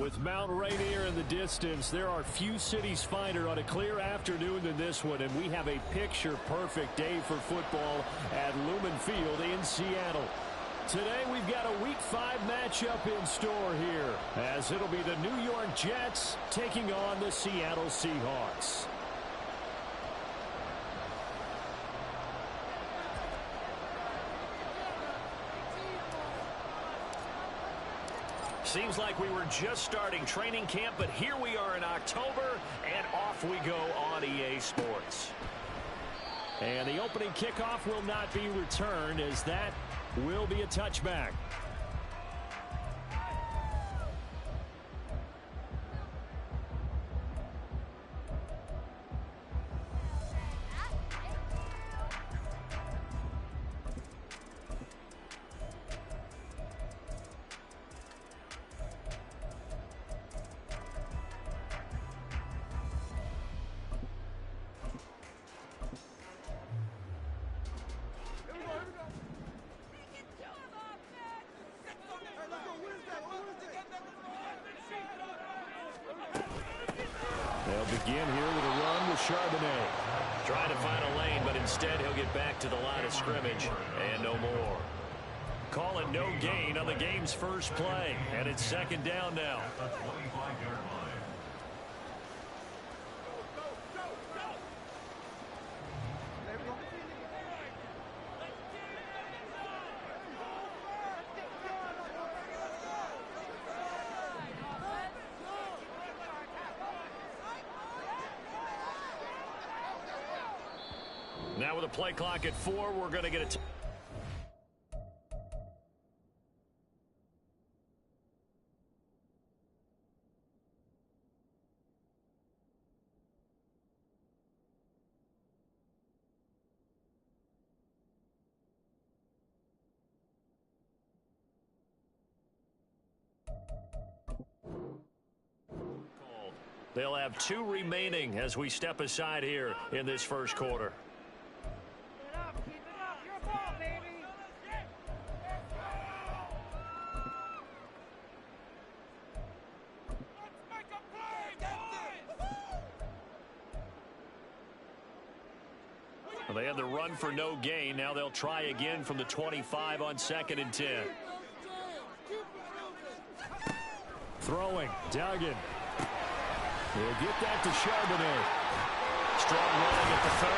With Mount Rainier in the distance, there are few cities finer on a clear afternoon than this one, and we have a picture-perfect day for football at Lumen Field in Seattle. Today, we've got a Week 5 matchup in store here, as it'll be the New York Jets taking on the Seattle Seahawks. Seems like we were just starting training camp, but here we are in October, and off we go on EA Sports. And the opening kickoff will not be returned, as that will be a touchback. They'll begin here with a run with Charbonnet. Trying to find a lane, but instead he'll get back to the line of scrimmage and no more. Call it no gain on the game's first play, and it's second down now. Now with a play clock at 4, we're going to get a They'll have 2 remaining as we step aside here in this first quarter. They had the run for no gain. Now they'll try again from the 25 on 2nd and 10. Throwing. Duggan. He'll get that to Charbonnet. Strong running at the 30.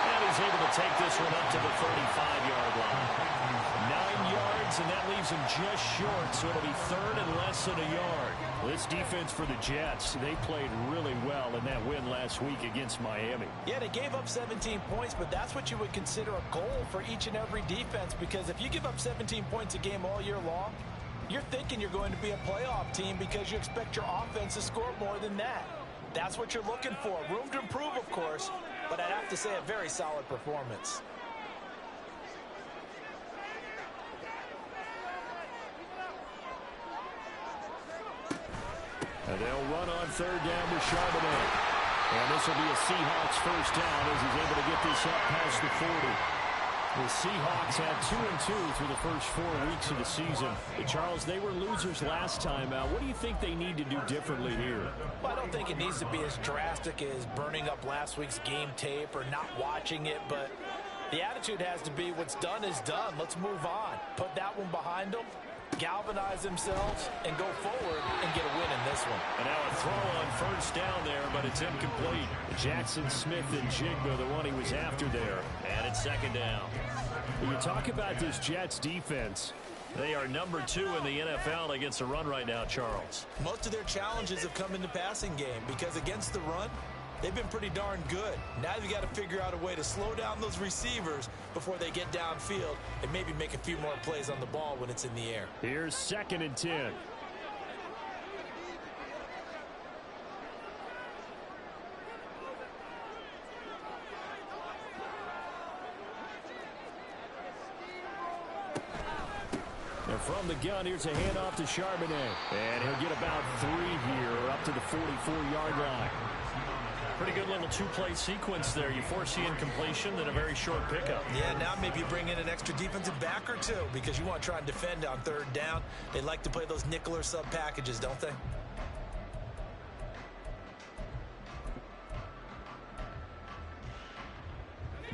And he's able to take this one up to the 35-yard line. 9 yards, and that leaves him just short, so it'll be 3rd and less than a yard. This defense for the Jets, they played really well in that win last week against Miami. Yeah, they gave up 17 points, but that's what you would consider a goal for each and every defense, because if you give up 17 points a game all year long, you're thinking you're going to be a playoff team because you expect your offense to score more than that. That's what you're looking for. Room to improve, of course, but I'd have to say a very solid performance. And they'll run on 3rd down with Charbonnet. And this will be a Seahawks first down as he's able to get this up past the 40. The Seahawks had 2-2 through the first 4 weeks of the season. Charles, they were losers last time out. What do you think they need to do differently here? Well, I don't think it needs to be as drastic as burning up last week's game tape or not watching it, but the attitude has to be what's done is done. Let's move on. Put that one behind them, galvanize themselves, and go forward and get a win in this one. And now a throw on first down there, but it's incomplete. Jackson Smith and Jigba, the one he was after there. And it's 2nd down. When you talk about this Jets defense, they are number 2 in the NFL against the run right now, Charles. Most of their challenges have come in the passing game because against the run, they've been pretty darn good. Now they've got to figure out a way to slow down those receivers before they get downfield and maybe make a few more plays on the ball when it's in the air. Here's 2nd and 10. And from the gun, here's a handoff to Charbonnet. And he'll get about 3 here up to the 44-yard line. Pretty good little 2-play sequence there. You force the incompletion, then a very short pickup. Yeah, now maybe you bring in an extra defensive back or 2 because you want to try and defend on 3rd down. They like to play those nickel or sub packages, don't they?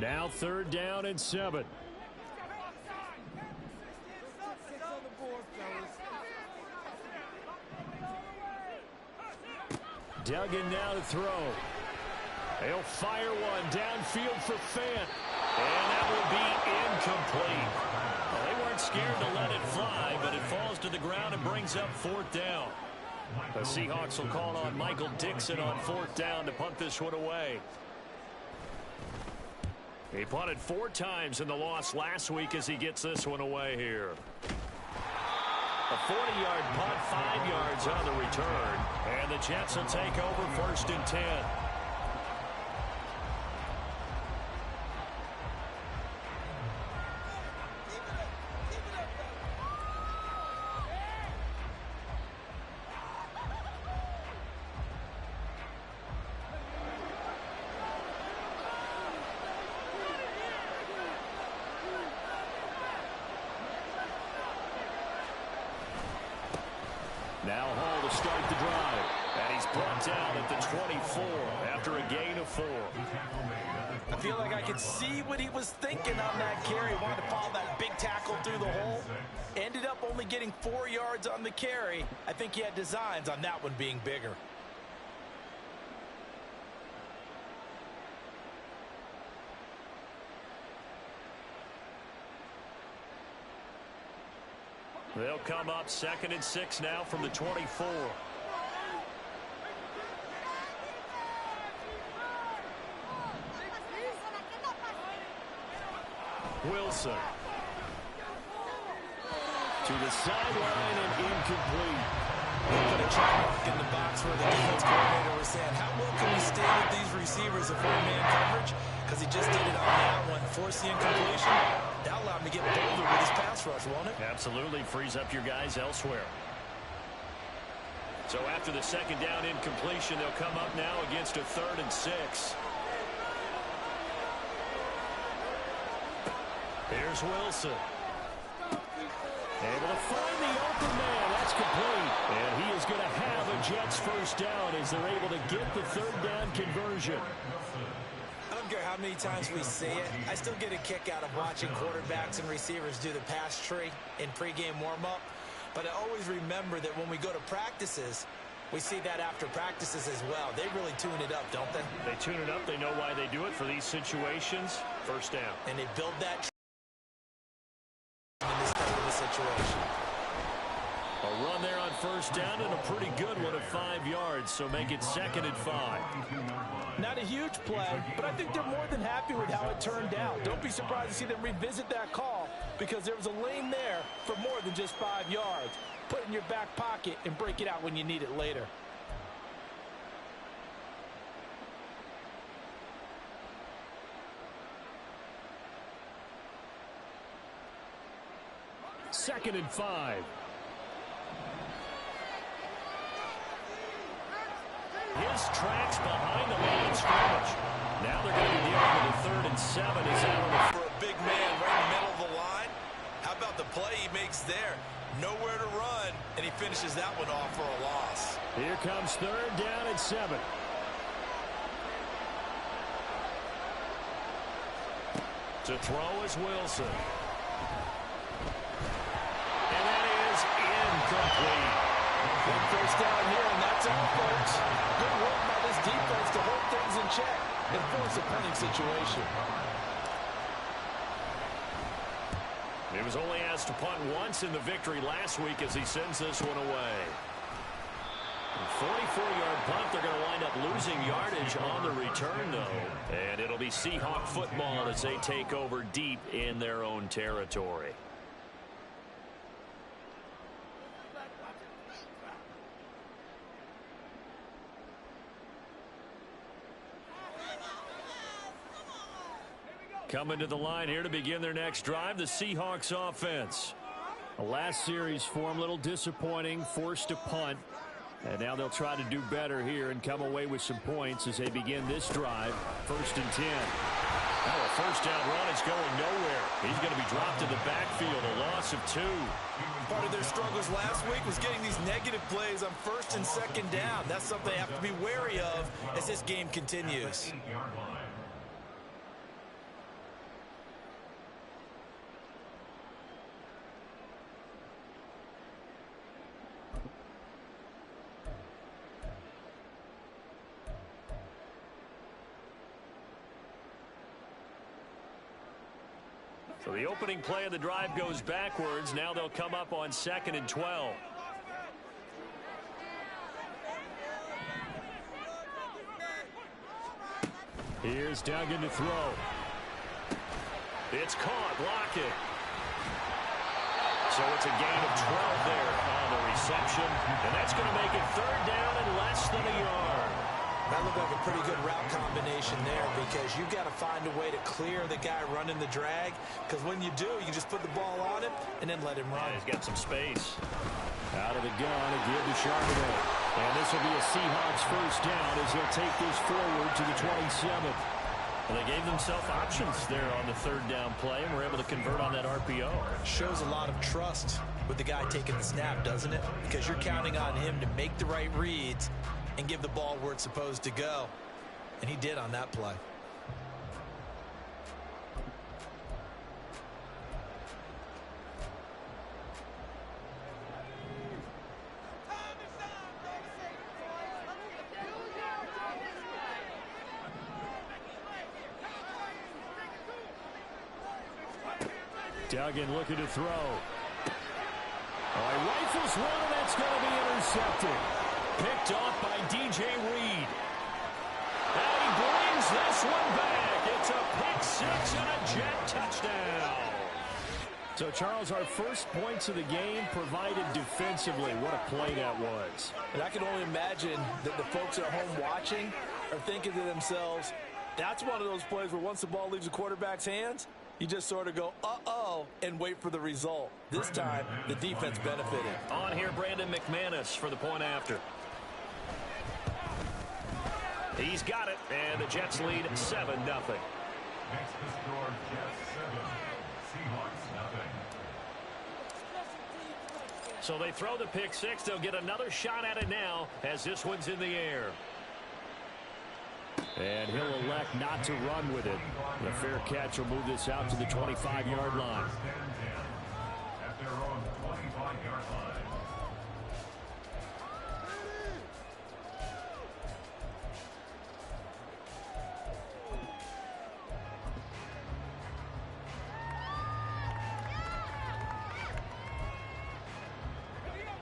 Now 3rd down and 7. Duggan now to throw. He'll fire one downfield for Fant. And that will be incomplete. Well, they weren't scared to let it fly, but it falls to the ground and brings up 4th down. The Seahawks will call on Michael Dixon on 4th down to punt this one away. He punted 4 times in the loss last week as he gets this one away here. A 40-yard punt, 5 yards on the return. And the Jets will take over 1st and 10. Now Hall to start the drive. And he's brought down at the 24 after a gain of 4. I feel like I could see what he was thinking on that carry. He wanted to follow that big tackle through the hole. Ended up only getting 4 yards on the carry. I think he had designs on that one being bigger. They'll come up 2nd and 6 now from the 24. Wilson. To the sideline and incomplete. Put a trap in the box where the defense coordinator was saying, how well can we stay with these receivers if we're in man coverage? Because he just did it on that one. Force the incompletion. That'll allow him to get bolder with his pass rush, won't it? Absolutely. Frees up your guys elsewhere. So after the 2nd down incompletion, they'll come up now against a 3rd and 6. Here's Wilson. Able to find the open man. That's complete. And he is going to have a Jets 1st down as they're able to get the 3rd down conversion. I don't care how many times we see it. I still get a kick out of watching quarterbacks and receivers do the pass tree in pregame warm-up. But I always remember that when we go to practices, we see that after practices as well. They really tune it up, don't they? They tune it up. They know why they do it for these situations. 1st down. And they build that in this type of a situation. A run there on 1st down and a pretty good one of 5 yards, so make it 2nd and 5. Not a huge play, but I think they're more than happy with how it turned out. Don't be surprised to see them revisit that call because there was a lane there for more than just 5 yards. Put it in your back pocket and break it out when you need it later. Second and 5. His tracks behind the line of scrimmage. Now they're going to be dealing with a 3rd and 7. Is out for a big man right in the middle of the line. How about the play he makes there? Nowhere to run, and he finishes that one off for a loss. Here comes 3rd down and 7. To throw is Wilson. And that is incomplete. Good 1st down here, and that's all, folks. Good work by this defense to hold things in check and force a punting situation. He was only asked to punt once in the victory last week as he sends this one away. 44-yard punt. They're going to wind up losing yardage on the return, though. And it'll be Seahawk football as they take over deep in their own territory. Coming to the line here to begin their next drive, the Seahawks offense. The last series for them, a little disappointing, forced to punt. And now they'll try to do better here and come away with some points as they begin this drive. 1st and 10. Now a 1st down run is going nowhere. He's going to be dropped in the backfield, a loss of 2. Part of their struggles last week was getting these negative plays on 1st and 2nd down. That's something they have to be wary of as this game continues. So the opening play of the drive goes backwards. Now they'll come up on 2nd and 12. Here's Duggan to throw. It's caught. Block it. So it's a gain of 12 there on the reception. And that's going to make it 3rd down and less than a yard. That looked like a pretty good route combination there because you've got to find a way to clear the guy running the drag. Because when you do, you just put the ball on him and then let him run. Yeah, he's got some space. Out of the gun, a give to Charbonnet. And this will be a Seahawks 1st down as he'll take this forward to the 27th. Well, they gave themselves options there on the 3rd down play and were able to convert on that RPO. Shows a lot of trust with the guy taking the snap, doesn't it? Because you're counting on him to make the right reads and give the ball where it's supposed to go. And he did on that play. Duggan looking to throw. Oh, he rifles one, and that's going to be intercepted. Picked off by DJ Reed. And he brings this one back. It's a pick-6 and a Jet touchdown. So, Charles, our first points of the game provided defensively. What a play that was. And I can only imagine that the folks at home watching are thinking to themselves, that's one of those plays where once the ball leaves the quarterback's hands, you just sort of go, uh-oh, and wait for the result. This time, the defense benefited. On here, Brandon McManus for the point after. He's got it, and the Jets lead 7-0. Next to score, Jets 7, Seahawks 0. So they throw the pick-6. They'll get another shot at it now as this one's in the air. And he'll elect not to run with it. The fair catch will move this out to the 25-yard line. At their own 25-yard line.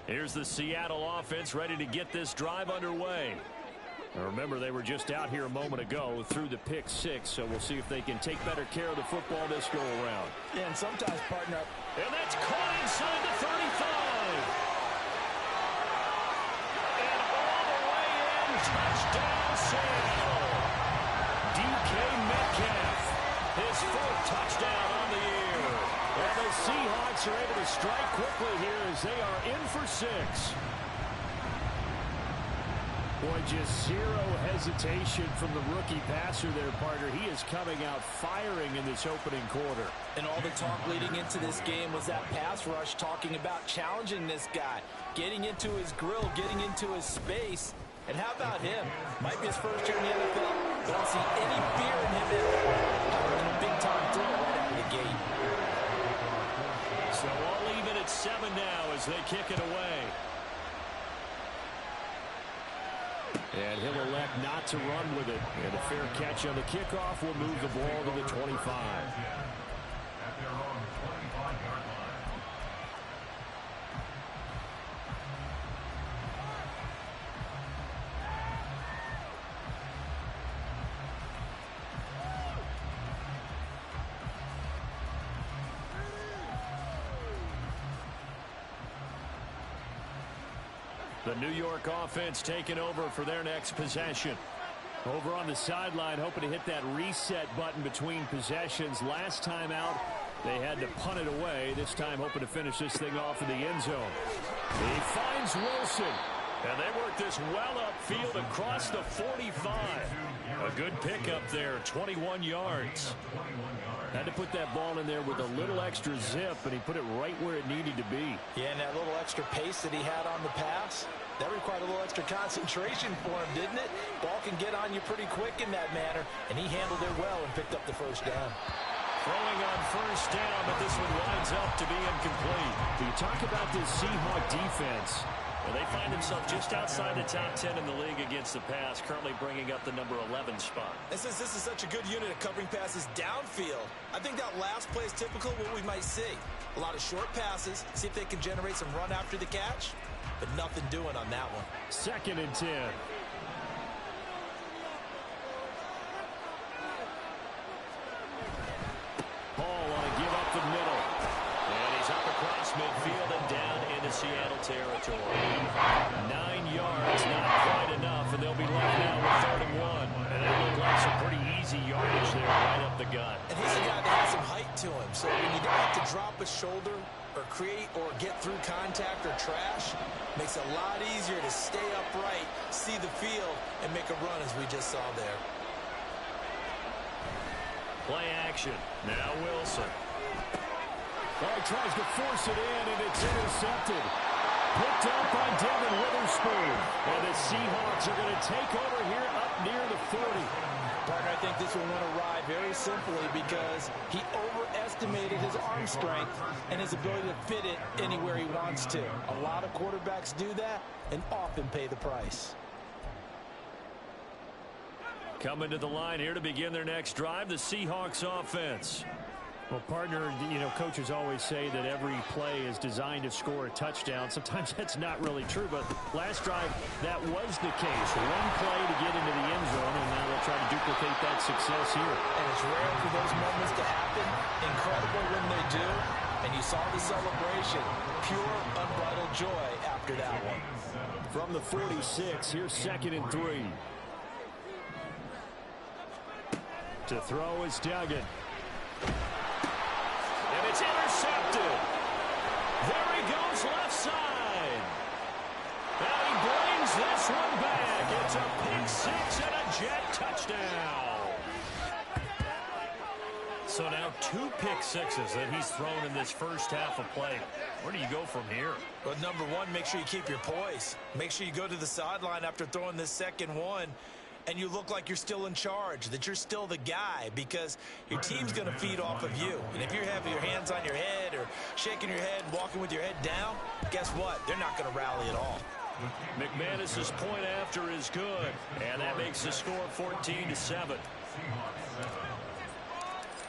Here's the Seattle offense ready to get this drive underway. Now remember, they were just out here a moment ago through the pick-6, so we'll see if they can take better care of the football this go-around. Yeah, and sometimes, partner. And that's caught inside the 35. And all the way in, touchdown Seattle. DK Metcalf, his 4th touchdown on the year. And the Seahawks are able to strike quickly here as they are in for 6. Boy, just zero hesitation from the rookie passer there, partner. He is coming out firing in this opening quarter. And all the talk leading into this game was that pass rush talking about challenging this guy, getting into his grill, getting into his space. And how about him? Might be his first year in the NFL. But I don't see any fear in him at all. And a big-time throw right out of the gate. So all even at 7 now as they kick it away. And he'll elect not to run with it. And a fair catch on the kickoff will move the ball to the 25. At their own 25-yard line. The New York offense taking over for their next possession. Over on the sideline, hoping to hit that reset button between possessions. Last time out, they had to punt it away. This time, hoping to finish this thing off in the end zone. He finds Wilson. And they work this well upfield across the 45. A good pickup there, 21 yards. Had to put that ball in there with a little extra zip, and he put it right where it needed to be. Yeah, and that little extra pace that he had on the pass, that required a little extra concentration for him, didn't it? Ball can get on you pretty quick in that manner, and he handled it well and picked up the 1st down. Throwing on 1st down, but this one winds up to be incomplete. You talk about this Seahawk defense. Well, they find themselves just outside the top 10 in the league against the pass, currently bringing up the number 11 spot. And since this is such a good unit of covering passes downfield, I think that last play is typical of what we might see. A lot of short passes, see if they can generate some run after the catch, but nothing doing on that one. 2nd and 10. Hall on a give up the middle. And he's up across midfield and down into Seattle territory. 9 yards, not quite enough, and they'll be left now with 3rd and 1. And that looked like some pretty easy yardage there right up the gut. And he's a guy that has some height to him, so when you don't have to drop a shoulder or create or get through contact or trash, makes it a lot easier to stay upright, see the field, and make a run as we just saw there. Play action. Now Wilson. Oh, he tries to force it in, and it's intercepted. Picked up by Devin Witherspoon. And the Seahawks are going to take over here up near the 40. Partner, I think this one went awry very simply because he overestimated his arm strength and his ability to fit it anywhere he wants to. A lot of quarterbacks do that and often pay the price. Coming to the line here to begin their next drive, the Seahawks offense. Well, partner, you know, coaches always say that every play is designed to score a touchdown. Sometimes that's not really true, but last drive, that was the case. One play to get into the end zone, and now they'll try to duplicate that success here. And it's rare for those moments to happen. Incredible when they do. And you saw the celebration. Pure, unbridled joy after that one. From the 46, here's 2nd and 3. To throw is Duggan. And it's intercepted. There he goes left side. And he brings this one back. It's a pick 6 and a jet touchdown. So now 2 pick sixes that he's thrown in this first half of play. Where do you go from here? Well, number one, make sure you keep your poise. Make sure you go to the sideline after throwing this second one, and you look like you're still in charge, that you're still the guy, because your team's going to feed off of you. And if you're having your hands on your head or shaking your head, walking with your head down, guess what? They're not going to rally at all. McManus's point after is good, and that makes the score 14-7.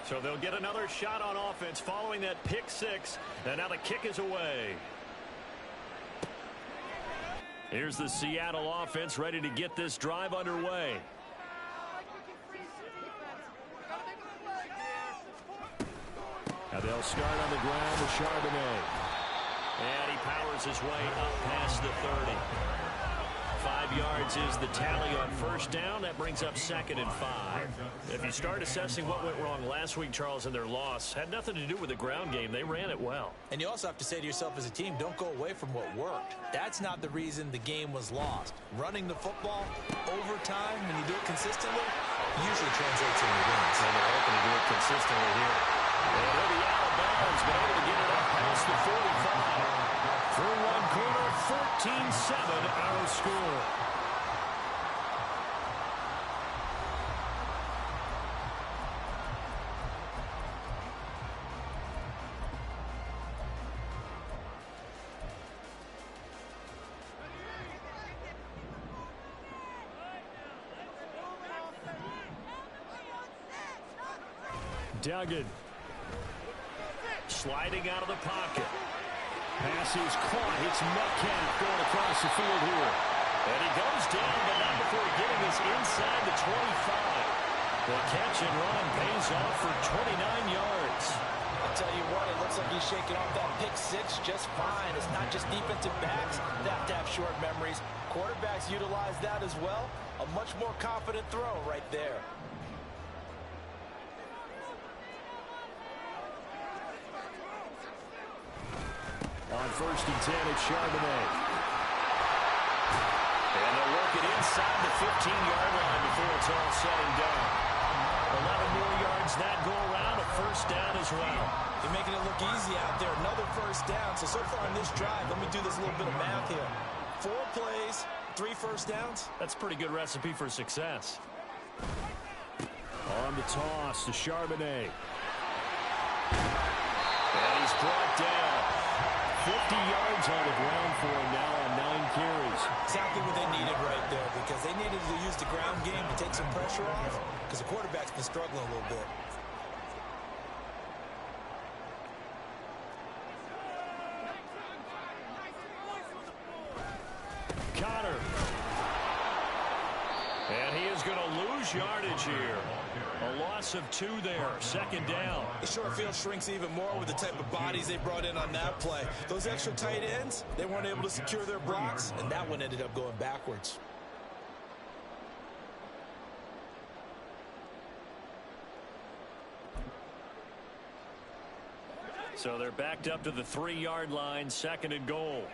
So they'll get another shot on offense following that pick 6, and now the kick is away. Here's the Seattle offense ready to get this drive underway. Now they'll start on the ground with Charbonnet. And he powers his way up past the 30. 5 yards is the tally on first down. That brings up 2nd and 5. If you start assessing what went wrong last week, Charles, in their loss, had nothing to do with the ground game. They ran it well. And you also have to say to yourself as a team, don't go away from what worked. That's not the reason the game was lost. Running the football over time, when you do it consistently, usually translates into wins. And they're hoping to do it consistently here. And he'll be out of bounds, but able to get it up past the 45. Through one quarter, 14-7 our score. Duggan sliding out of the pocket. Pass is caught. It's Metcalf going across the field here. And he goes down, but not before getting this inside the 25. The catch and run pays off for 29 yards. I'll tell you what, it looks like he's shaking off that pick 6 just fine. It's not just defensive backs that have to have short memories. Quarterbacks utilize that as well. A much more confident throw right there. On 1st and 10, it's Charbonnet. And they'll work it inside the 15-yard line before it's all said and done. 11 more yards that go around, a first down as well. They're making it look easy out there. Another first down. So far in this drive, let me do this little bit of math here. 4 plays, 3 first downs. That's a pretty good recipe for success. On the toss to Charbonnet. And he's brought down. 50 yards on the ground for him now on 9 carries. Exactly what they needed right there, because they needed to use the ground game to take some pressure off, because the quarterback's been struggling a little bit. Connor. And he is going to lose yardage here. A loss of 2 there. Second down. The short field shrinks even more with the type of bodies they brought in on that play. Those extra tight ends, they weren't able to secure their blocks, and that one ended up going backwards. So they're backed up to the 3-yard line, second and goal.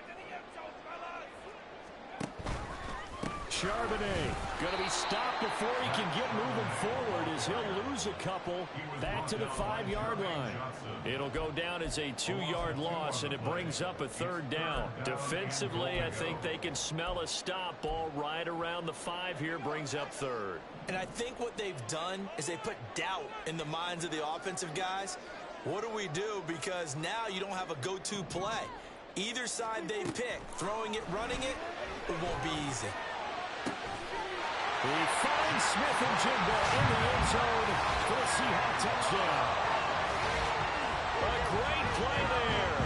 Charbonnet going to be stopped before he can get moving forward as he'll lose a couple back to the 5-yard line. It'll go down as a 2-yard loss, and it brings up a 3rd down. Defensively, I think they can smell a stop. Ball right around the 5 here, brings up 3rd. And I think what they've done is they put doubt in the minds of the offensive guys. What do we do? Because now you don't have a go-to play. Either side they pick, throwing it, running it, it won't be easy. He finds Smith and Jigba in the end zone for a Seahawk touchdown. A great play there.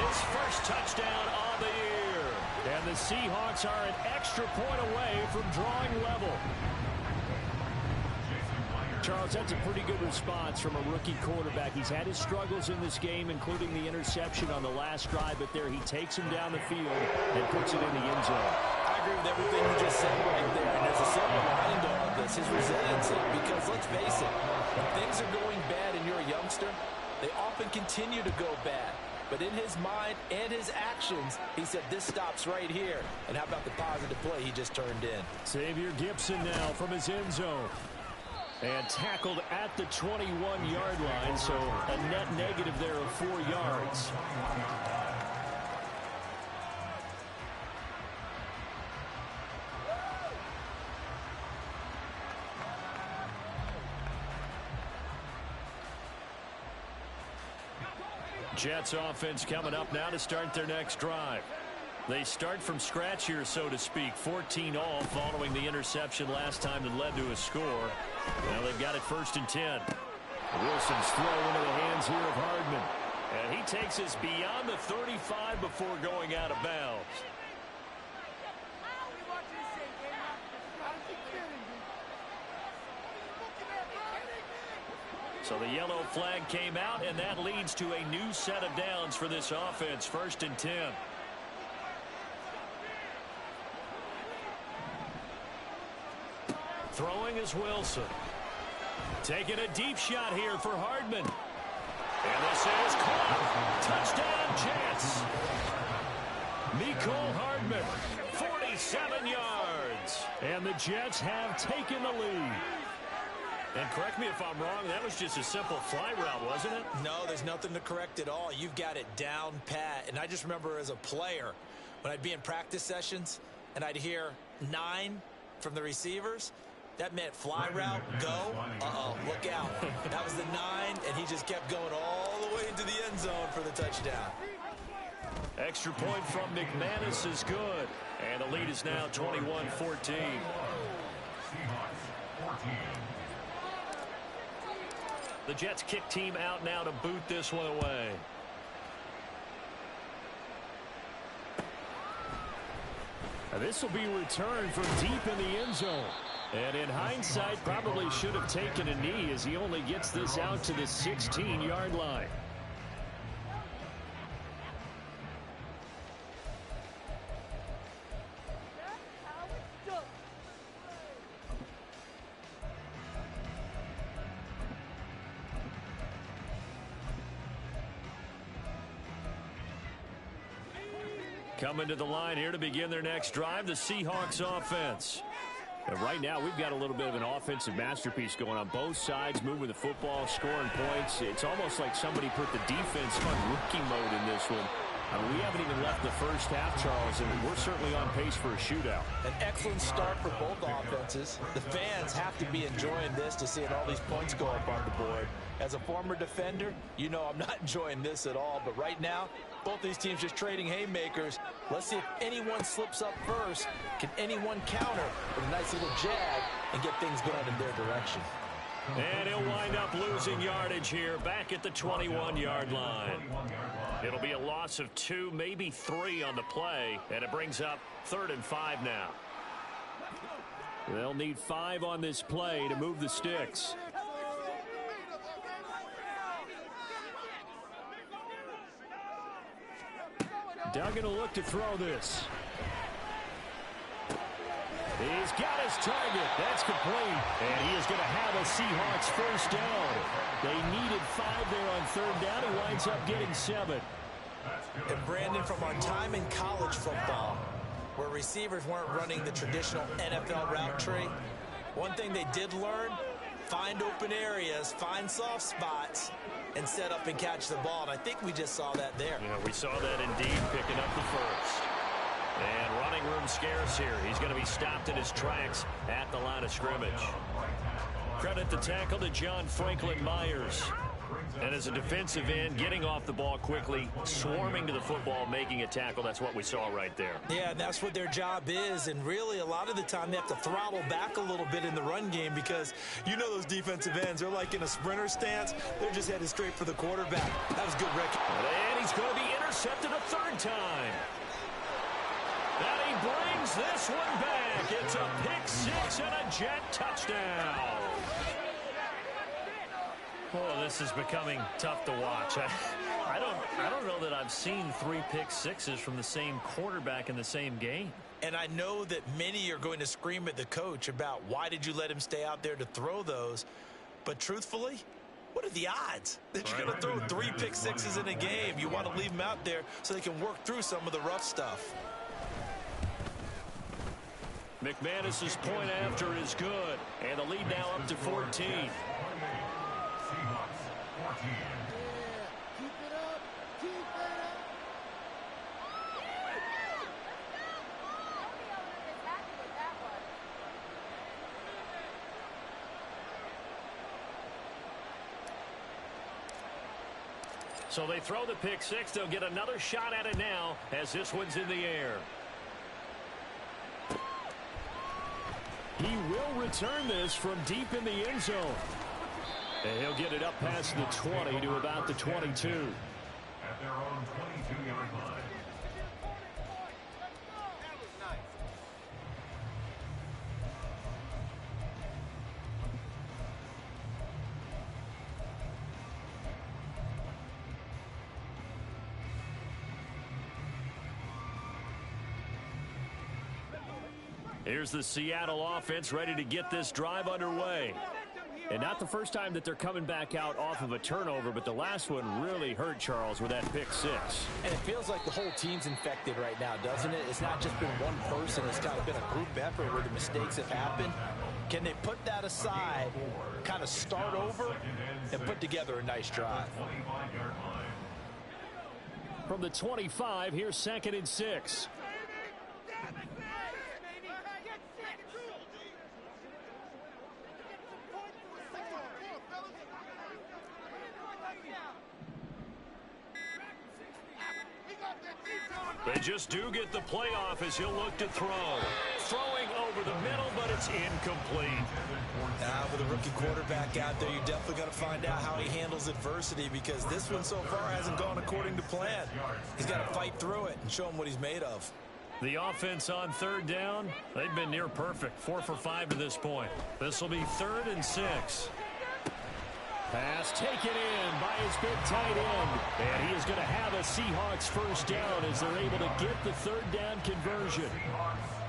His first touchdown on the year. And the Seahawks are an extra point away from drawing level. Charles, that's a pretty good response from a rookie quarterback. He's had his struggles in this game, including the interception on the last drive, but there he takes him down the field and puts it in the end zone. I agree with everything you just said right there. And there's a silver lining to all this, his resiliency. Because let's face it, when things are going bad and you're a youngster, they often continue to go bad. But in his mind and his actions, he said, this stops right here. And how about the positive play he just turned in? Xavier Gipson now from his end zone. And tackled at the 21-yard line, so a net negative there of 4 yards. Jets offense coming up now to start their next drive. They start from scratch here, so to speak. 14 all following the interception last time that led to a score. Now they've got it 1st and 10. Wilson's throw into the hands here of Hardman. And he takes us beyond the 35 before going out of bounds. So the yellow flag came out, and that leads to a new set of downs for this offense. 1st and 10. Throwing is Wilson. Taking a deep shot here for Hardman. And this is caught. Touchdown, Jets. Mecole Hardman, 47 yards. And the Jets have taken the lead. And correct me if I'm wrong, that was just a simple fly route, wasn't it? No, there's nothing to correct at all. You've got it down pat. And I just remember as a player, when I'd be in practice sessions and I'd hear 9 from the receivers, that meant fly route, go. Uh-oh, look out. That was the 9, and he just kept going all the way into the end zone for the touchdown. Extra point from McManus is good. And the lead is now 21-14. The Jets kick team out now to boot this one away. Now this will be returned from deep in the end zone. And in hindsight, probably should have taken a knee as he only gets this out to the 16-yard line. Coming to the line here to begin their next drive, the Seahawks offense. And right now, we've got a little bit of an offensive masterpiece going on both sides, moving the football, scoring points. It's almost like somebody put the defense on rookie mode in this one. We haven't even left the first half, Charles, and we're certainly on pace for a shootout. An excellent start for both offenses. The fans have to be enjoying this to seeing all these points go up on the board. As a former defender, you know I'm not enjoying this at all. But right now, both these teams just trading haymakers. Let's see if anyone slips up first. Can anyone counter with a nice little jab and get things going in their direction? And he'll wind up losing yardage here back at the 21-yard line. It'll be a loss of 2, maybe 3 on the play, and it brings up 3rd and 5 now. They'll need 5 on this play to move the sticks. Duggan will look to throw this. He's got his target. That's complete. And he is going to have a Seahawks first down. They needed 5 there on 3rd down. He winds up getting 7. And Brandon, from our time in college football, where receivers weren't running the traditional NFL route tree, one thing they did learn, find open areas, find soft spots, and set up and catch the ball. And I think we just saw that there. Yeah, we saw that indeed, picking up the first. And running room scarce here. He's going to be stopped in his tracks at the line of scrimmage. Credit the tackle to John Franklin Myers. And as a defensive end, getting off the ball quickly, swarming to the football, making a tackle. That's what we saw right there. Yeah, that's what their job is. And really, a lot of the time, they have to throttle back a little bit in the run game because you know those defensive ends, they're like in a sprinter stance. They're just headed straight for the quarterback. That was good, Rick. And he's going to be intercepted a 3rd time. And he brings this one back. It's a pick-6 and a Jet touchdown. Oh, this is becoming tough to watch. I don't know that I've seen 3 pick-6s from the same quarterback in the same game. And I know that many are going to scream at the coach about why did you let him stay out there to throw those. But truthfully, what are the odds that you're going to throw 3 pick-6s in a game? You want to leave them out there so they can work through some of the rough stuff. McManus's point after is good. And the lead now up to 14. Seahawks 14. So they throw the pick-6. They'll get another shot at it now as this one's in the air. He will return this from deep in the end zone. And he'll get it up past the 20 to about the 22. At their own 22-yard line. Here's the Seattle offense ready to get this drive underway. And not the first time that they're coming back out off of a turnover, but the last one really hurt, Charles, with that pick-6. And it feels like the whole team's infected right now, doesn't it? It's not just been one person. It's kind of been a group effort where the mistakes have happened. Can they put that aside, kind of start over, and put together a nice drive? From the 25, here's 2nd and 6. They just do get the playoff as he'll look to throw. Throwing over the middle, but it's incomplete. With a rookie quarterback out there, you're definitely going to find out how he handles adversity because this one so far hasn't gone according to plan. He's got to fight through it and show him what he's made of. The offense on 3rd down, they've been near perfect. 4 for 5 to this point. This will be 3rd and 6. Pass taken in by his big tight end. And he is going to have a Seahawks first down as they're able to get the 3rd down conversion.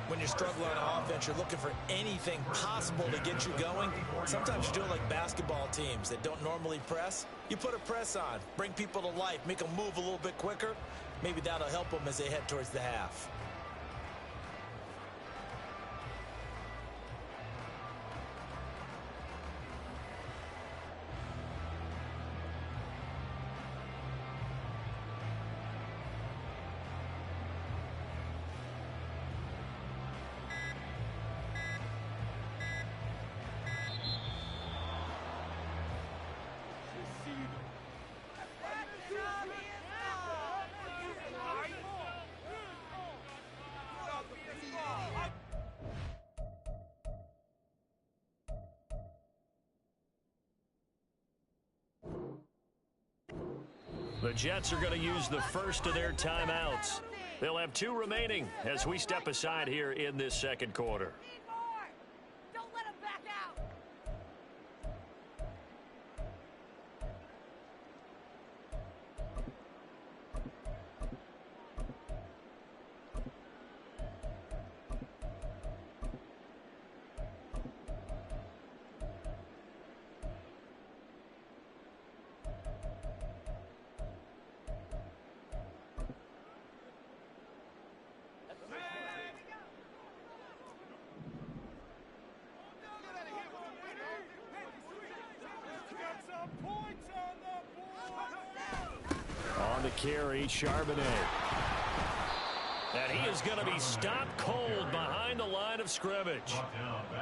When you're struggling on offense, you're looking for anything possible to get you going. Sometimes you do it like basketball teams that don't normally press. You put a press on, bring people to life, make them move a little bit quicker. Maybe that'll help them as they head towards the half. The Jets are going to use the first of their timeouts. They'll have 2 remaining as we step aside here in this second quarter. Don't let him back out. On the carry, Charbonnet. And he is going to be stopped cold behind the line of scrimmage.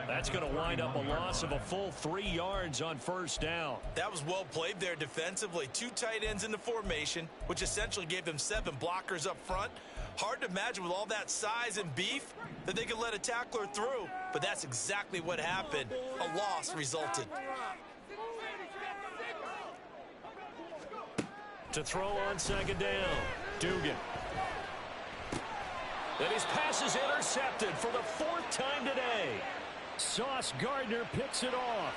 That's going to wind up a loss of a full 3 yards on first down. That was well played there defensively. 2 tight ends in the formation, which essentially gave them 7 blockers up front. Hard to imagine with all that size and beef that they could let a tackler through, but that's exactly what happened. A loss resulted. To throw on second down, Dugan. And his pass is intercepted for the 4th time today. Sauce Gardner picks it off.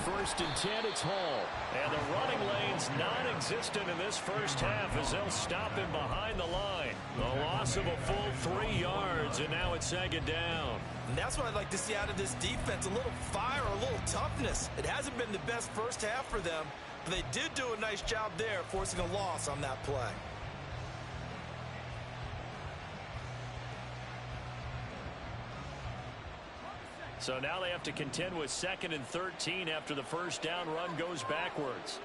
First and 10, it's Hall. And the running lane's non-existent in this first half as they'll stop him behind the line. A loss of a full 3 yards, and now it's second down. And that's what I'd like to see out of this defense, a little fire, a little toughness. It hasn't been the best first half for them, but they did do a nice job there forcing a loss on that play. So now they have to contend with 2nd and 13 after the first down run goes backwards.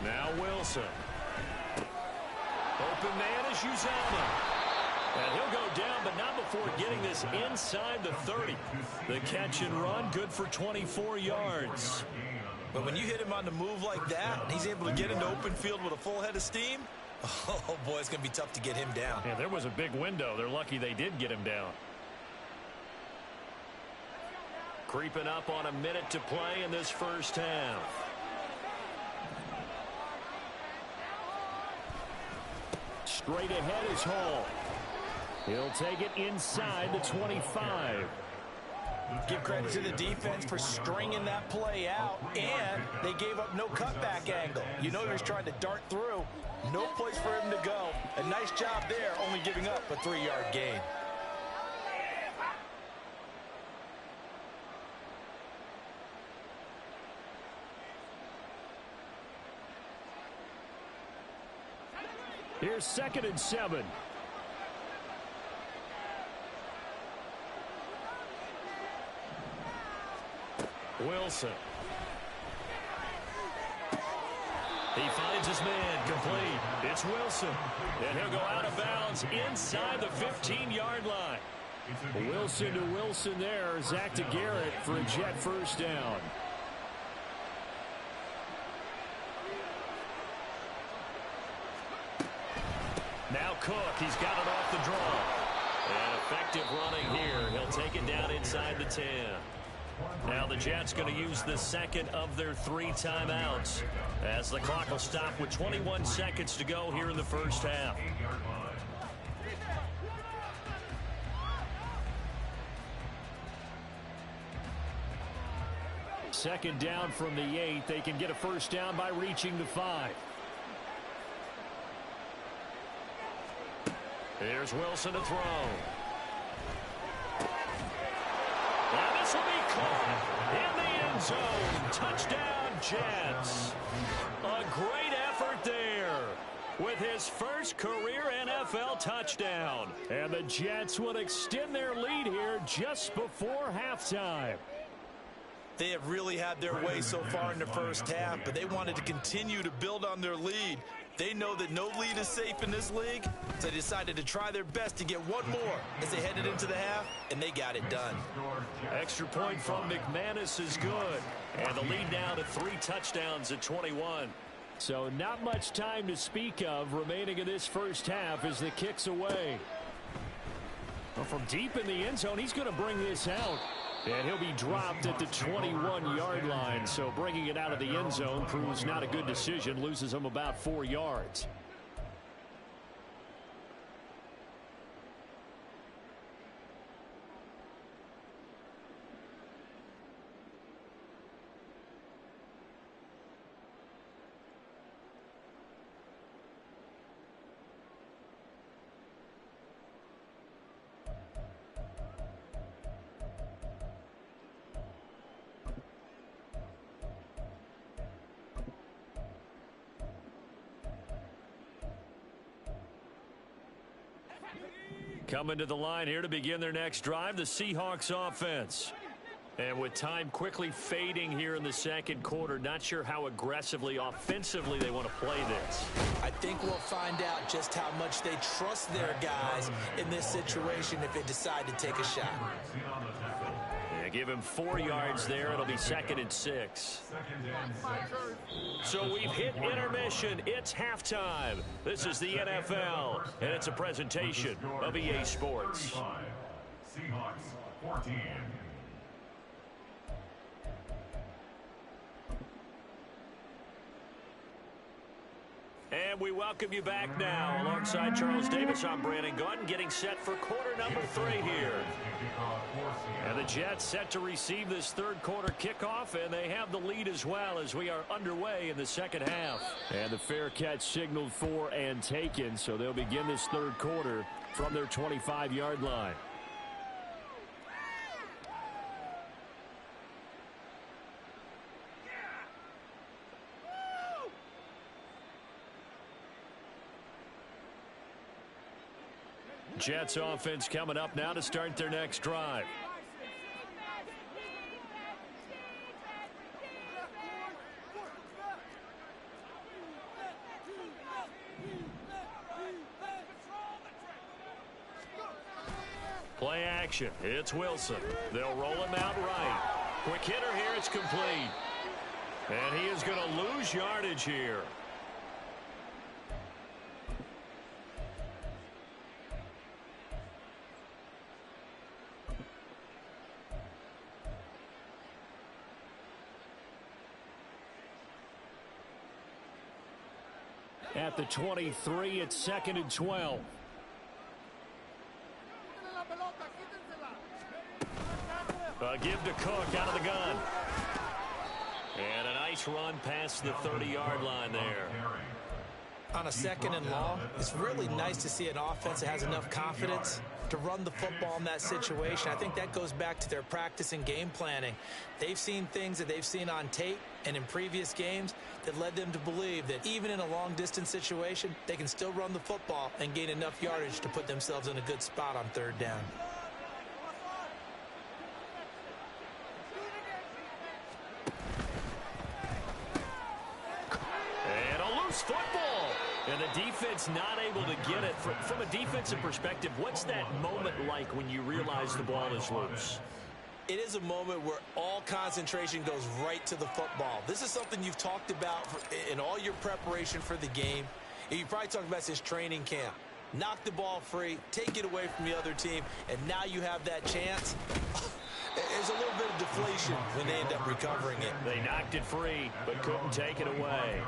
Now Wilson. Open man is Uzomah. And he'll go down, but not before getting this inside the 30. The catch and run, good for 24 yards. But when you hit him on the move like that, and he's able to get into open field with a full head of steam, oh boy, it's going to be tough to get him down. Yeah, there was a big window. They're lucky they did get him down. Creeping up on a minute to play in this first half. Straight ahead is Hall. He'll take it inside the 25. Give credit to the defense for stringing that play out, and they gave up no cutback angle. You know he was trying to dart through. No place for him to go. A nice job there, only giving up a 3-yard gain. Here's 2nd and 7. Wilson. He finds his man complete. It's Wilson. And he'll go out of bounds inside the 15-yard line. Wilson to Wilson there. Zach to Garrett for a Jet first down. Now Cook, he's got it off the draw. And effective running here. He'll take it down inside the 10. Now the Jets going to use the second of their 3 timeouts as the clock will stop with 21 seconds to go here in the first half. Second down from the 8. They can get a first down by reaching the 5. Here's Wilson to throw. And this will be caught in the end zone. Touchdown, Jets. A great effort there with his first career NFL touchdown. And the Jets would extend their lead here just before halftime. They have really had their way so far in the first half, but they wanted to continue to build on their lead. They know that no lead is safe in this league, so they decided to try their best to get one more as they headed into the half, and they got it done. Extra point from McManus is good. And the lead now to 3 touchdowns at 21. So not much time to speak of remaining in this first half as the kick's away. Well, from deep in the end zone, he's going to bring this out. And he'll be dropped at the 21-yard line. So bringing it out of the end zone proves not a good decision. Loses him about 4 yards. Coming to the line here to begin their next drive, the Seahawks offense. And with time quickly fading here in the second quarter, not sure how aggressively, offensively they want to play this. I think we'll find out just how much they trust their guys in this situation if they decide to take a shot. Yeah, give him 4 yards there. It'll be 2nd and 6. So we've hit intermission. It's halftime. This is the NFL, and it's a presentation of EA Sports. Seahawks 14. And we welcome you back now. Alongside Charles Davis, I'm Brandon Gunn, getting set for quarter number 3 here. And the Jets set to receive this third quarter kickoff, and they have the lead as well as we are underway in the second half. And the fair catch signaled for and taken, so they'll begin this third quarter from their 25-yard line. Jets offense coming up now to start their next drive. Play action. It's Wilson. They'll roll him out right. Quick hitter here. It's complete. And he is going to lose yardage here. At the 23, it's 2nd and 12. Give to Cook out of the gun. And a nice run past the 30-yard line there. On a 2nd and long, it's really nice to see an offense that has enough confidence to run the football in that situation. I think that goes back to their practice and game planning. They've seen things that they've seen on tape and in previous games that led them to believe that even in a long-distance situation, they can still run the football and gain enough yardage to put themselves in a good spot on 3rd down. And a loose football. And the defense not able to get it. From a defensive perspective, what's that moment like when you realize the ball is loose? It is a moment where all concentration goes right to the football. This is something you've talked about in all your preparation for the game. You probably talked about since training camp. Knock the ball free, take it away from the other team, and now you have that chance. There's a little bit of deflation when they end up recovering it. They knocked it free, but couldn't take it away.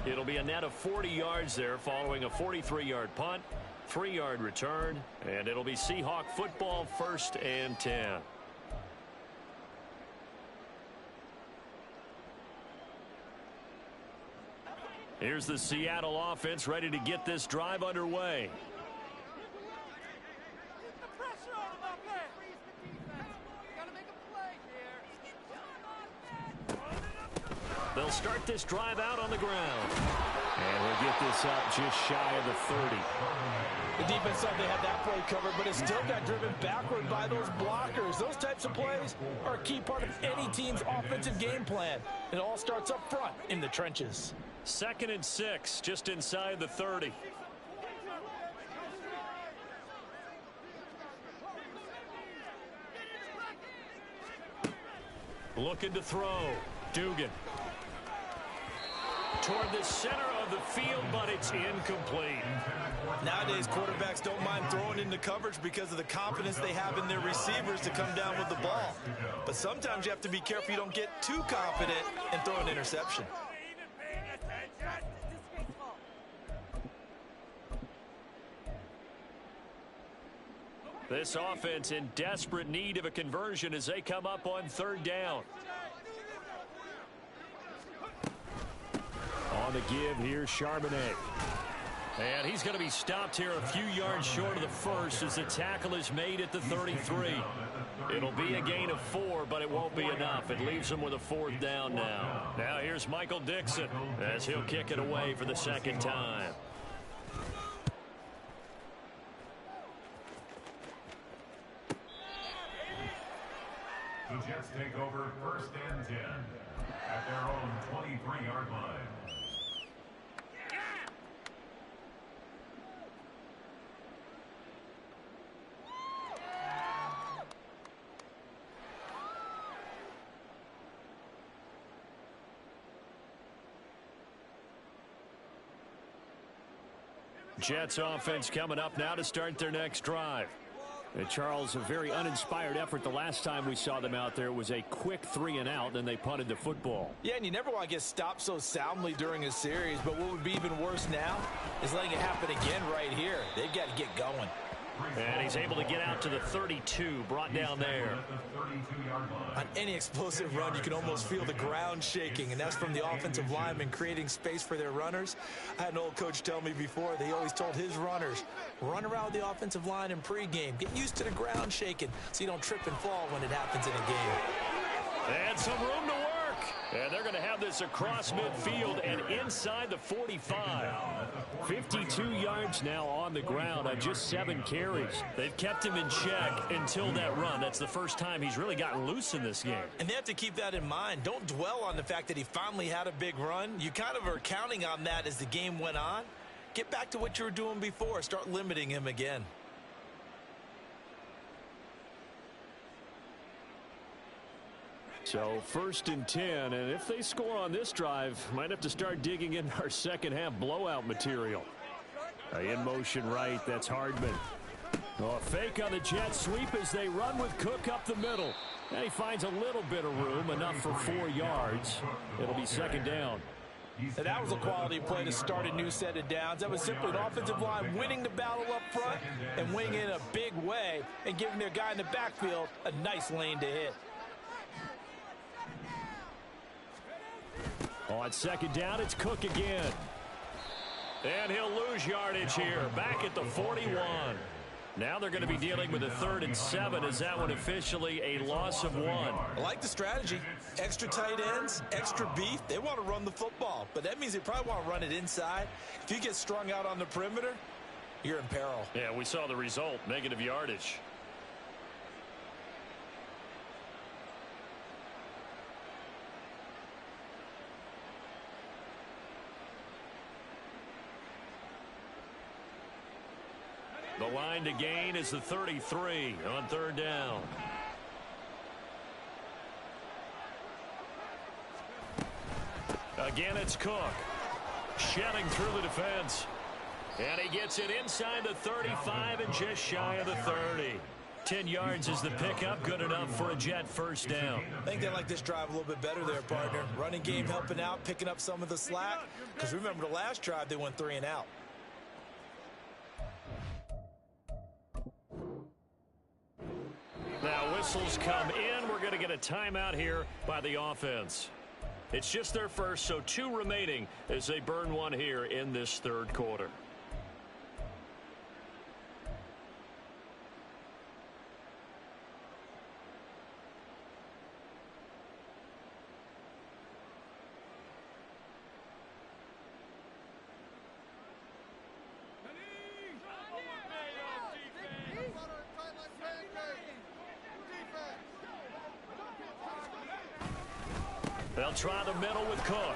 It'll be a net of 40 yards there following a 43-yard punt, 3-yard return, and it'll be Seahawk football 1st and 10. Here's the Seattle offense ready to get this drive underway. They'll start this drive out on the ground. And we'll get this up just shy of the 30. The defense thought they had that play covered, but it still got driven backward by those blockers. Those types of plays are a key part of any team's offensive game plan. It all starts up front in the trenches. 2nd and 6, just inside the 30. Looking to throw. Dugan. Toward the center of the field, but it's incomplete. Nowadays, quarterbacks don't mind throwing into coverage because of the confidence they have in their receivers to come down with the ball. But sometimes you have to be careful you don't get too confident and throw an interception. This offense in desperate need of a conversion as they come up on 3rd down. On the give, here's Charbonnet. And he's going to be stopped here a few yards short of the first as the tackle is made at the 33. It'll be a gain of 4, but it won't be enough. It leaves him with a 4th down now. Now here's Michael Dixon as he'll kick it away for the 2nd time. The Jets take over 1st and 10 at their own 23-yard line. Jets offense coming up now to start their next drive. And Charles, a very uninspired effort. The last time we saw them out there was a quick 3 and out, then they punted the football. Yeah, and you never want to get stopped so soundly during a series, but what would be even worse now is letting it happen again right here. They've got to get going. And he's able to get out to the 32, brought down there. On any explosive run, you can almost feel the ground shaking, and that's from the offensive linemen creating space for their runners. I had an old coach tell me before, they always told his runners, run around the offensive line in pregame. Get used to the ground shaking so you don't trip and fall when it happens in a game. And some room to work. And they're going to have this across midfield and inside the 45. 52 yards now on the ground on just 7 carries. They've kept him in check until that run. That's the first time he's really gotten loose in this game. And they have to keep that in mind. Don't dwell on the fact that he finally had a big run. You kind of are counting on that as the game went on. Get back to what you were doing before. Start limiting him again. So 1st and 10, and if they score on this drive, might have to start digging in our second half blowout material. In motion right, that's Hardman. A fake on the jet sweep as they run with Cook up the middle. And he finds a little bit of room, enough for 4 yards. It'll be 2nd down. And that was a quality play to start a new set of downs. That was simply an offensive line winning the battle up front and winning in a big way and giving their guy in the backfield a nice lane to hit. On 2nd down, it's Cook again. And he'll lose yardage here, back at the 41. Now they're going to be dealing with a 3rd and 7. Is that one officially a loss of 1? I like the strategy. Extra tight ends, extra beef. They want to run the football, but that means they probably want to run it inside. If you get strung out on the perimeter, you're in peril. Yeah, we saw the result, negative yardage. The line to gain is the 33 on 3rd down. Again, it's Cook. Shedding through the defense. And he gets it inside the 35 and just shy of the 30. 10 yards is the pickup, good enough for a Jet 1st down. I think they like this drive a little bit better there, partner. Running game helping out, picking up some of the slack. Because remember, the last drive, they went 3 and out. Now whistles come in. We're going to get a timeout here by the offense. It's just their first, so 2 remaining as they burn one here in this 3rd quarter. They'll try the middle with Cook.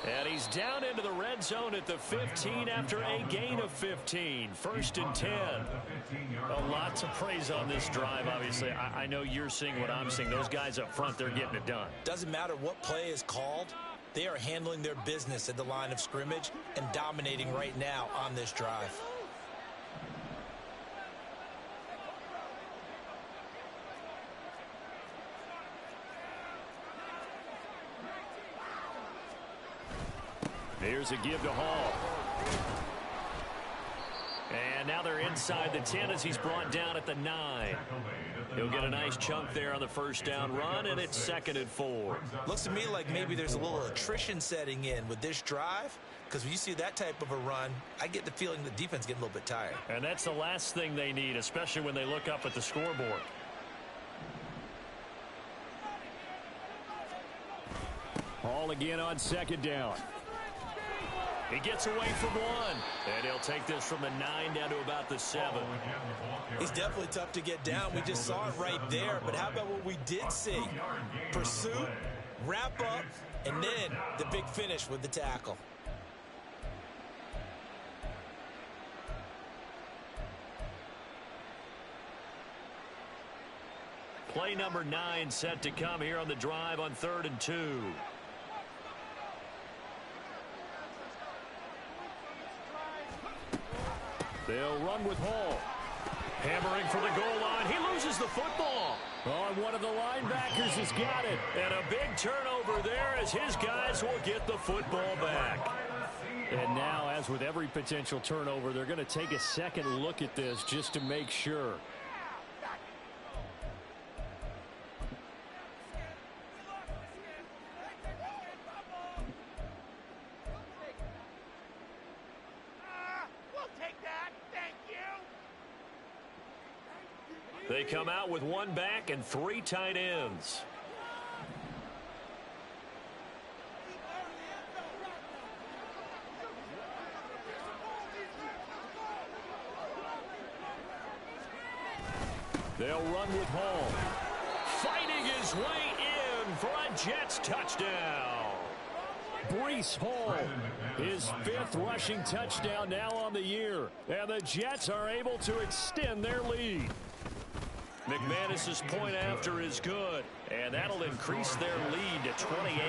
And he's down into the red zone at the 15 after a gain of 15. 1st and 10. A lot to praise on this drive, obviously. I know you're seeing what I'm seeing. Those guys up front, they're getting it done. Doesn't matter what play is called. They are handling their business at the line of scrimmage and dominating right now on this drive. Here's a give to Hall. And now they're inside the 10 as he's brought down at the 9. He'll get a nice chunk there on the first down run, and it's 2nd and 4. Looks to me like maybe there's a little attrition setting in with this drive, because when you see that type of a run, I get the feeling the defense getting a little bit tired. And that's the last thing they need, especially when they look up at the scoreboard. Hall again on 2nd down. He gets away from 1, and he'll take this from the 9 down to about the 7. He's definitely tough to get down. We just saw it right there, but how about what we did see? Pursuit, wrap up, and then the big finish with the tackle. Play number 9 set to come here on the drive on 3rd and 2. They'll run with Hall. Hammering for the goal line. He loses the football. Oh, and one of the linebackers has got it. And a big turnover there as his guys will get the football back. And now, as with every potential turnover, they're going to take a second look at this just to make sure. They come out with 1 back and 3 tight ends. They'll run with Hall. Fighting his way in for a Jets touchdown. Breece Hall, his 5th rushing touchdown now on the year. And the Jets are able to extend their lead. McManus's point after is good, and that'll increase their lead to 28.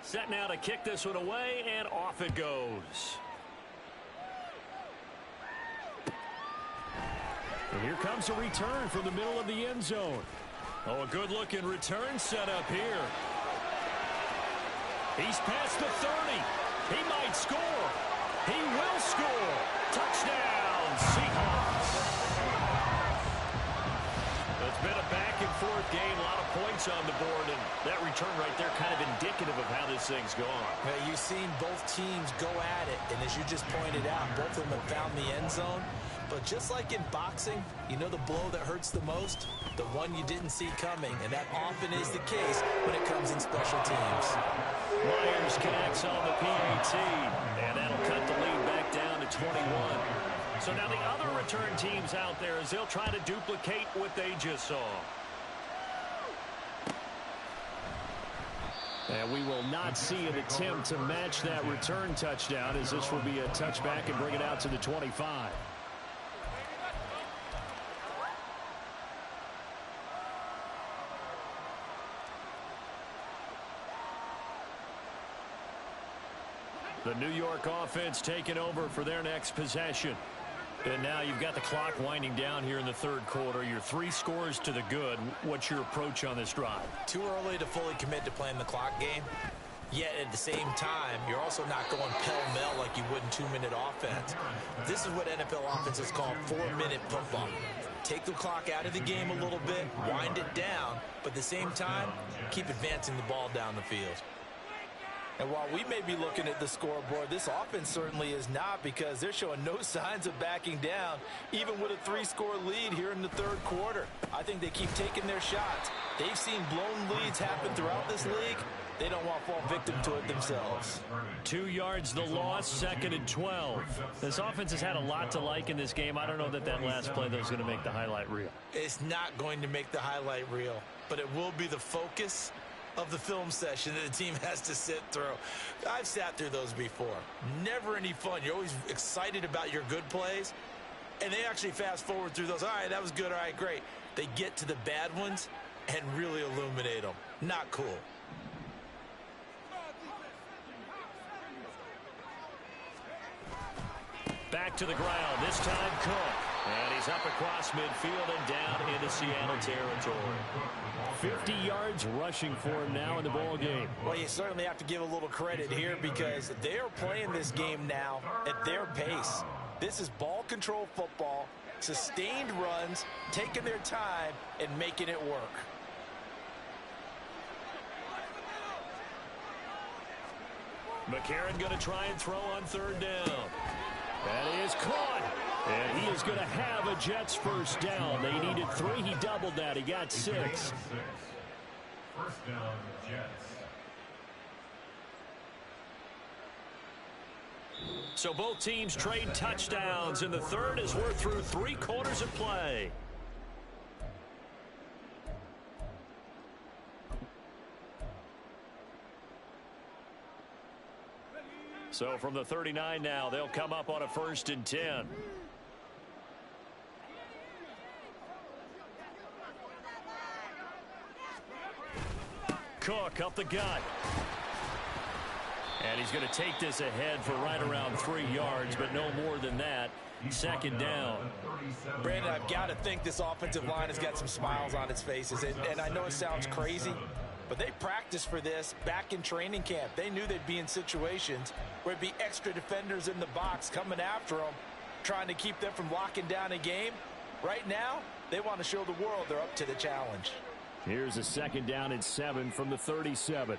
Set now to kick this one away, and off it goes. And here comes a return from the middle of the end zone. Oh, a good-looking return set up here. He's past the 30. He might score. He will score. Touchdown, Seahawks. It's been a back-and-forth game, a lot of points on the board, and that return right there kind of indicative of how this thing's gone. Well, you've seen both teams go at it, and as you just pointed out, both of them have found the end zone. But just like in boxing, you know the blow that hurts the most? The one you didn't see coming, and that often is the case when it comes in special teams. Myers connects on the PAT, and that'll cut the lead back down to 21. So now the other return teams out there as they'll try to duplicate what they just saw. And we will not see an attempt to match that return touchdown, as this will be a touchback and bring it out to the 25. The New York offense taking over for their next possession. And now you've got the clock winding down here in the 3rd quarter. You're 3 scores to the good. What's your approach on this drive? Too early to fully commit to playing the clock game. Yet at the same time, you're also not going pell-mell like you would in 2-minute offense. This is what NFL offenses call 4-minute football. Take the clock out of the game a little bit, wind it down, but at the same time, keep advancing the ball down the field. And while we may be looking at the scoreboard, this offense certainly is not, because they're showing no signs of backing down, even with a 3-score lead here in the 3rd quarter. I think they keep taking their shots. They've seen blown leads happen throughout this league, They don't want to fall victim to it themselves. 2 yards the loss, 2nd and 12. This offense has had a lot to like in this game. I don't know that last play, though, is going to make the highlight reel. It's not going to make the highlight reel, but it will be the focus of the film session that the team has to sit through. I've sat through those before. Never any fun. You're always excited about your good plays, and they actually fast forward through those. All right, that was good. All right, great. They get to the bad ones and really illuminate them. Not cool. Back to the ground, this time Cook. And he's up across midfield and down into Seattle territory. 50 yards rushing for him now in the ball game. Well, you certainly have to give a little credit here because they are playing this game now at their pace. This is ball control football, sustained runs, taking their time and making it work. McCarron going to try and throw on 3rd down. That is caught. And he is going to have a Jets first down. They needed 3. He doubled that. He got 6. First down, Jets. So both teams trade touchdowns in the 3rd as we're through 3 quarters of play. So from the 39 now, they'll come up on a 1st and 10. Cook up the gut. And he's going to take this ahead for right around 3 yards, but no more than that. 2nd down. Brandon, I've got to think this offensive line has got some smiles on its faces. And I know it sounds crazy, but they practiced for this back in training camp. They knew they'd be in situations where it'd be extra defenders in the box coming after them, trying to keep them from locking down a game. Right now, they want to show the world they're up to the challenge. Here's a 2nd down and 7 from the 37.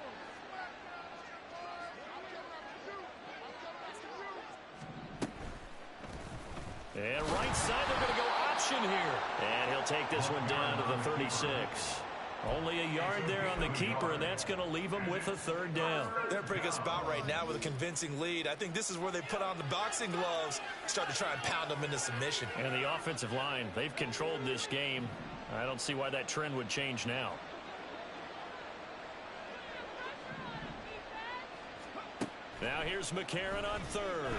And right side, they're going to go option here. And he'll take this one down to the 36. Only a yard there on the keeper, and that's going to leave him with a 3rd down. They're in a pretty good spot right now with a convincing lead. I think this is where they put on the boxing gloves, start to try and pound them into submission. And the offensive line, they've controlled this game. I don't see why that trend would change now. Now here's McCarron on 3rd.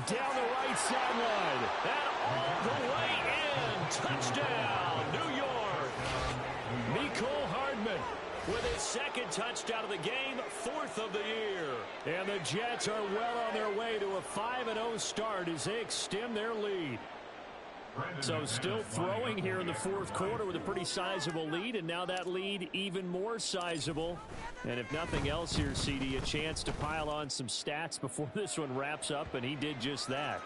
Down the right sideline. And all the way in. Touchdown, New York. Mecole Hardman with his 2nd touchdown of the game, 4th of the year. And the Jets are well on their way to a 5-0 start as they extend their lead. So still throwing here in the 4th quarter with a pretty sizable lead, and now that lead even more sizable. And if nothing else here, CD, a chance to pile on some stats before this one wraps up, and he did just that.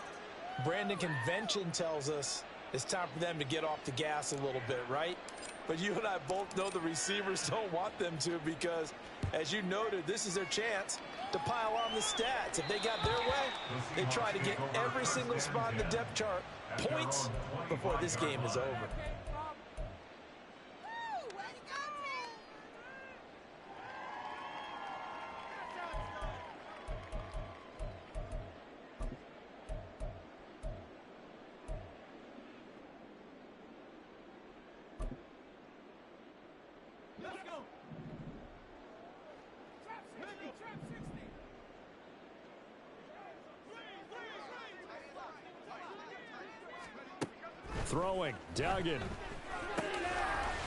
Brandon, convention tells us it's time for them to get off the gas a little bit, right? But you and I both know the receivers don't want them to because, as you noted, this is their chance to pile on the stats. If they got their way, they try to get every single spot in the depth chart points before this game is over. Throwing, Duggan.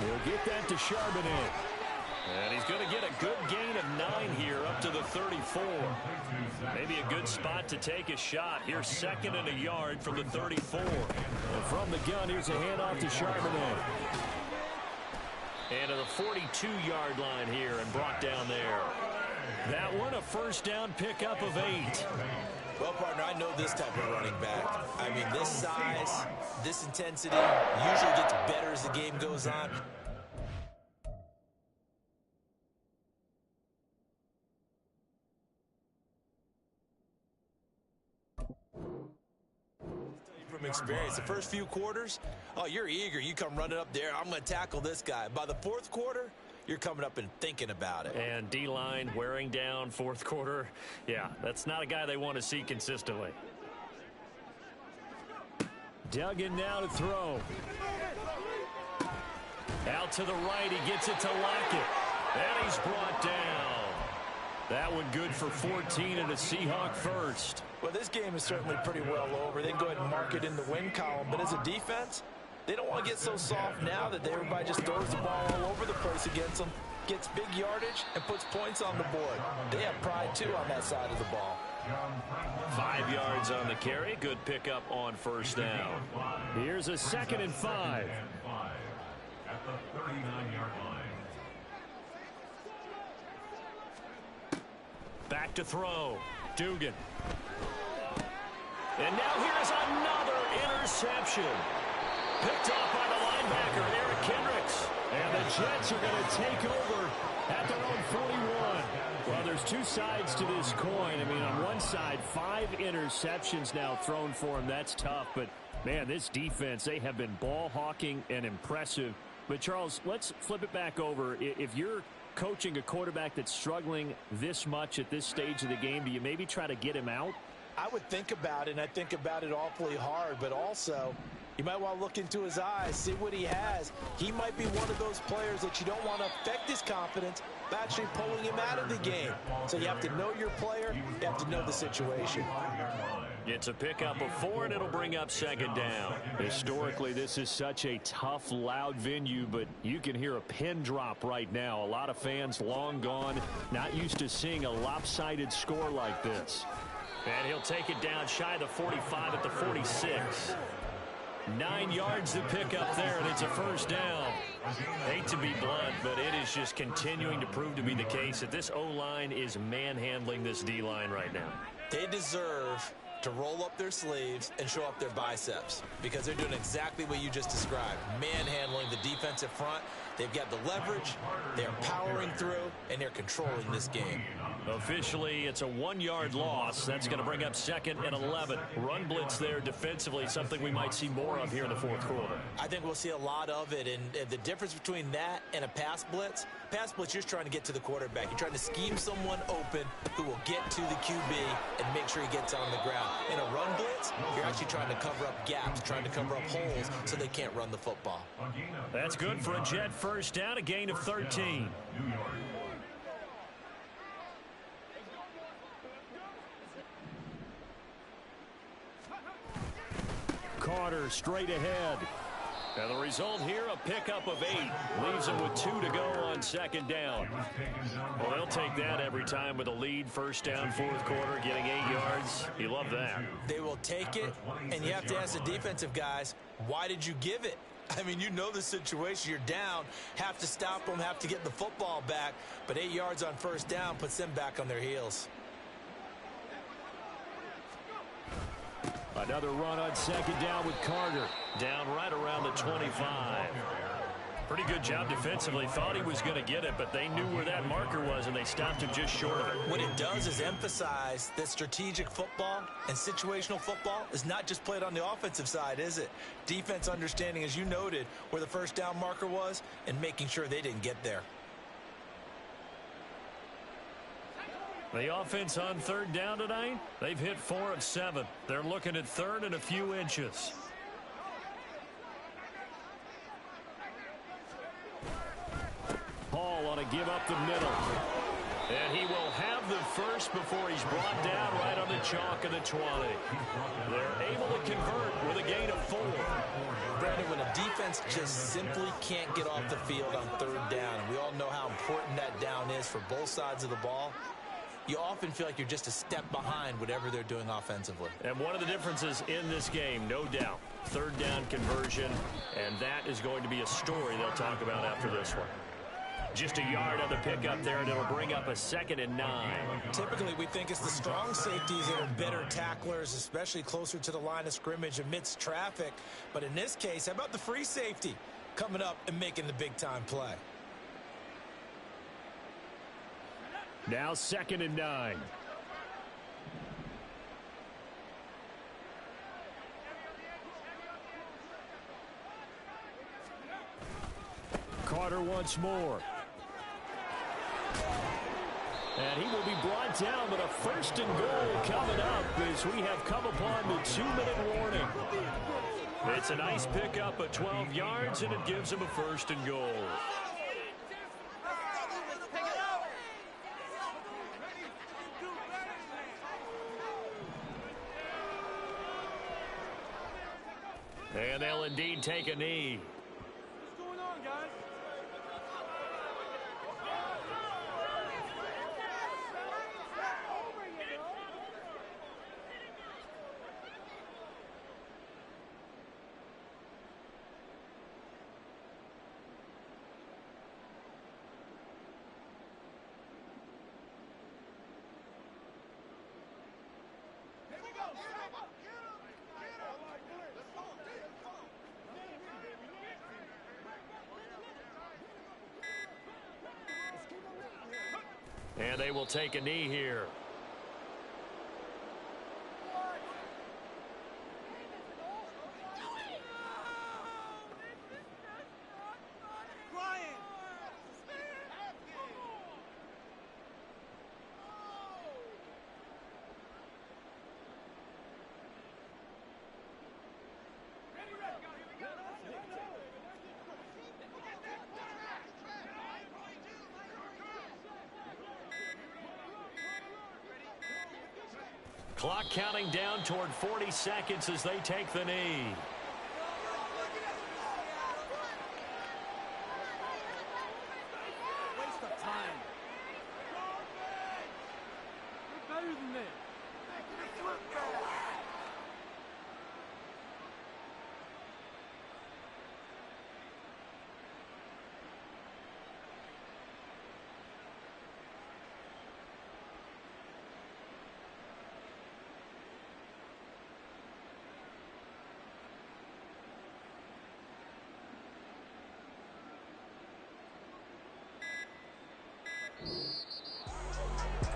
He'll get that to Charbonnet. And he's going to get a good gain of 9 here up to the 34. Maybe a good spot to take a shot. Here's 2nd and a yard from the 34. And from the gun, here's a handoff to Charbonnet. And to the 42-yard line here and brought down there. That one a 1st down pickup of 8. Well, partner, I know this type of running back. I mean, this size, this intensity usually gets better as the game goes on. From experience, the first few quarters, oh, you're eager. You come running up there. I'm going to tackle this guy. By the 4th quarter, you're coming up and thinking about it. And D-line wearing down fourth quarter. Yeah, that's not a guy they want to see consistently. Duggan now to throw. Out to the right, he gets it to Lockett. And he's brought down. That one good for 14 and a Seahawk first. Well, this game is certainly pretty well over. They can go ahead and mark it in the win column. But as a defense, they don't want to get so soft now that everybody just throws the ball all over the place against them, gets big yardage, and puts points on the board. They have pride, too, on that side of the ball. 5 yards on the carry. Good pickup on first down. Here's a 2nd and 5. At the 39-yard line. Back to throw. Dugan. And now here's another interception. Picked off by the linebacker, Eric Kendricks. And the Jets are going to take over at their own 41. Well, there's two sides to this coin. I mean, on one side, 5 interceptions now thrown for him. That's tough. But, man, this defense, they have been ball hawking and impressive. But, Charles, let's flip it back over. If you're coaching a quarterback that's struggling this much at this stage of the game, do you maybe try to get him out? I would think about it, and I think about it awfully hard, but also you might want to look into his eyes, see what he has. He might be one of those players that you don't want to affect his confidence by actually pulling him out of the game. So you have to know your player, you have to know the situation. It's a pickup of 4, and it'll bring up 2nd down. Historically, this is such a tough, loud venue, but you can hear a pin drop right now. A lot of fans long gone, not used to seeing a lopsided score like this. And he'll take it down shy of the 45 at the 46. 9 yards to pick up there, and it's a first down. Hate to be blunt, but it is just continuing to prove to be the case that this O-line is manhandling this D-line right now. They deserve to roll up their sleeves and show up their biceps because they're doing exactly what you just described, manhandling the defensive front. They've got the leverage, they're powering through, and they're controlling this game. Officially, it's a 1-yard loss. That's going to bring up 2nd and 11. Run blitz there defensively, something we might see more of here in the fourth quarter. I think we'll see a lot of it, and the difference between that and a pass blitz, you're just trying to get to the quarterback. You're trying to scheme someone open who will get to the QB and make sure he gets on the ground. In a run blitz, you're actually trying to cover up gaps, trying to cover up holes so they can't run the football. That's good for a Jet first down, a gain of 13. Carter straight ahead. And the result here, a pickup of 8. Leaves him with 2 to go on 2nd down. Well, they'll take that every time with a lead. First down, fourth quarter, getting 8 yards. You love that. They will take it, and you have to ask the defensive guys, why did you give it? I mean, you know the situation. You're down, have to stop them, have to get the football back. But 8 yards on first down puts them back on their heels. Another run on 2nd down with Carter. Down right around the 25. Pretty good job defensively. Thought he was going to get it, but they knew where that marker was, and they stopped him just short of it. What it does is emphasize that strategic football and situational football is not just played on the offensive side, is it? Defense understanding, as you noted, where the first down marker was and making sure they didn't get there. The offense on 3rd down tonight, they've hit 4 of 7. They're looking at 3rd and a few inches. Hall on a give up the middle. And he will have the first before he's brought down right on the chalk of the 20. They're able to convert with a gain of 4. Brandon, when a defense just simply can't get off the field on 3rd down, and we all know how important that down is for both sides of the ball, you often feel like you're just a step behind whatever they're doing offensively. And one of the differences in this game, no doubt, 3rd down conversion, and that is going to be a story they'll talk about after this one. Just a yard on the pickup there, and it'll bring up a 2nd and 9. Typically, we think it's the strong safeties that are better tacklers, especially closer to the line of scrimmage amidst traffic. But in this case, how about the free safety coming up and making the big-time play? Now 2nd and 9. Carter once more. And he will be brought down, but a first and goal coming up as we have come upon the 2-minute warning. It's a nice pickup of 12 yards, and it gives him a first and goal. And they'll indeed take a knee. What's going on, guys? And they will take a knee here. Clock counting down toward 40 seconds as they take the knee. Waste of time. We're better than this.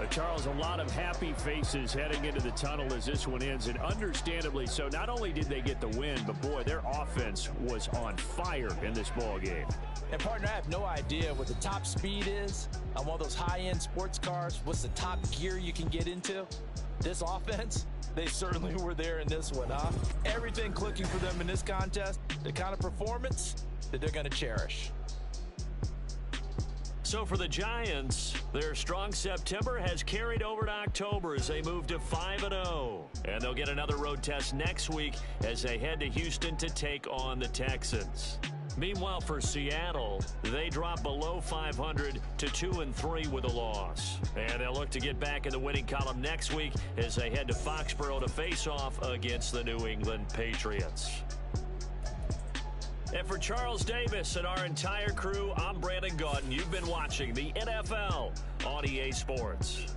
Charles, a lot of happy faces heading into the tunnel as this one ends, and understandably so. Not only did they get the win, but boy, their offense was on fire in this ball game. And partner, I have no idea what the top speed is on one of those high-end sports cars. What's the top gear you can get into? This offense, they certainly were there in this one, huh? Everything clicking for them in this contest, the kind of performance that they're going to cherish. So for the Giants, their strong September has carried over to October as they move to 5-0. And they'll get another road test next week as they head to Houston to take on the Texans. Meanwhile, for Seattle, they drop below 500 to 2-3 with a loss. And they'll look to get back in the winning column next week as they head to Foxborough to face off against the New England Patriots. And for Charles Davis and our entire crew, I'm Brandon Gaudin. You've been watching the NFL on EA Sports.